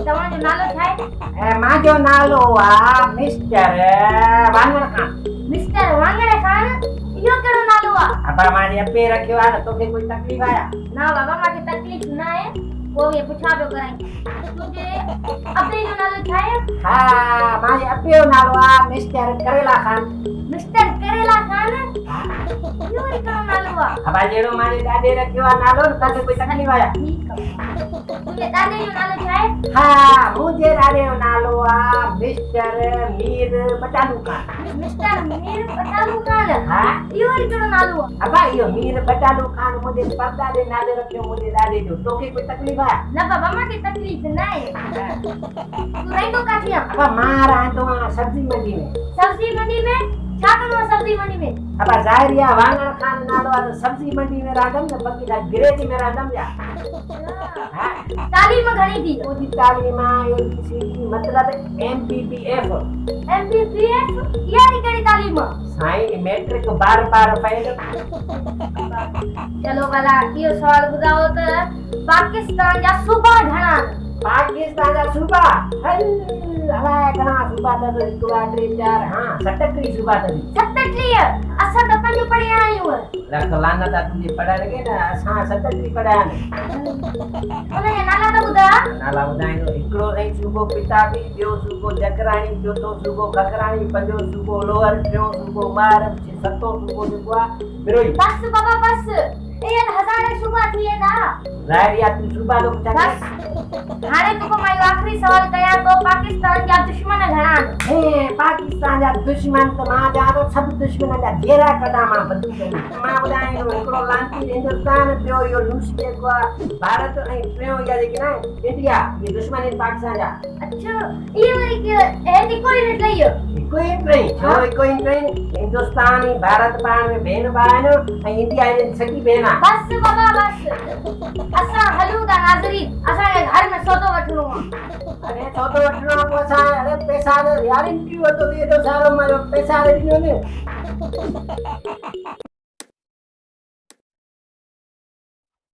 तव्हांजो नालो छा आहे? ऐं मुंहिंजो नालो आहे मिस्टर वांगण खान। मिस्टर वांगण खान? इहो कहिड़ो नालो आहे? अबा मुंहिंजे अपे रखियो आहे न, तोखे कोई तकलीफ़ आहे? ना बाबा, मूंखे तकलीफ़ न आहे। पोइ इहे पुछा पियो कराई, तुंहिंजे अपे जो नालो छा आहे? हा, मुंहिंजे अपे जो नालो आहे मिस्टर करेला खान। मिस्टर करेला खान? इहो वरी कहिड़ो नालो आहे? अबा जहिड़ो मुंहिंजे ॾाॾे रखियो आहे नालो, तोखे कोई तकलीफ़ आहे? ठीकु आहे। तुंहिंजे ॾाॾे जो नालो छा आहे? हा, मुंहिंजे ॾाॾे जो नालो आहे मिस्टर मीर बटालू खान। मिस्टर मीर बटालू खान? हा, इहो वरी कहिड़ो नालो आहे? अबा इहो मीर बटालू खान मुंहिंजे परदादे नाले रखियो मुंहिंजे ॾाॾे जो। तोखे कोई तकलीफ़ आहे? न बाबा, मूंखे तकलीफ़ न आहे। तूं रहंदो काथे आहे? अबा मां रहंदो आहियां सब्जी मंडी में। सब्जी मंडी में? छा कंदो आहे सब्जी मंडी में? अबा ज़ाहिर आहे वांगण खान नालो आहे त सब्जी मंडी में रहंदमि न, बाक़ी त गिरेज में रहंदमि या। हा, तालीम घणी थी? मुंहिंजी तालीम आहे ABCD मतिलबु MPPF। MPPF? इहा कहिड़ी तालीम आहे? साईं मैट्रिक बार फेल। चलो भला इहो सवाल ॿुधायो त पाकिस्तान जा सूबा घणा आहिनि? पाकिस्तान जा सूबा अलाए घणा सूबा अथसि, 1 2 3 4 हा 37 सूबा अथसि। 37? असां त 5 पढ़िया आहियूं। लख लानत आहे तुंहिंजे पढ़ण खे न, असां 37 पढ़िया आहिनि। उनजा नाला त ॿुधा? नाला ॿुधाईंदो। हिकिड़ो साईं सूबो पिताबी, ॿियो सूबो जकराणी, चोथों सूबो खखराणी, पंजो सूबो लोअर, टियों सूबो ॿार, सतों सूबो जेको आहे बिरोई। बस बाबा बस, इहे हज़ारे सूबा थी वेंदा। ज़ाहिर आहे तूं सूबा थो पुछां। हाणे तोखे मां इहो आख़िरी सवाल कयां थो, पाकिस्तान जा दुश्मन घणा आहिनि? हे पाकिस्तान जा दुश्मन त मां ॼाणा थो सभु दुश्मन जा घेरा कढा मां बंदूक में। मां ॿुधायां थो, हिकिड़ो लांची हिंदुस्तान, ॿियो इहो रूस जेको आहे भारत, ऐं टियों इहा जेकी न इंडिया। इहे दुश्मन आहिनि पाकिस्तान जा। अच्छा, इहो वरी हेॾी कोई न ठही? हिकु ई ट्रेन छो हिकु ई ट्रेन? हिंदुस्तान ऐं भारत पाण में भेण भाउ आहिनि, ऐं इंडिया जी सॻी भेण आहे। बस बाबा बस, असां हलूं था नाज़रीन, असांखे घर में सौदो वठणो आहे। अरे सौदो वठणो आहे पोइ असां अरे पैसा यारी वरितो थी एॾो सारो, मां पैसा ॾिनो न।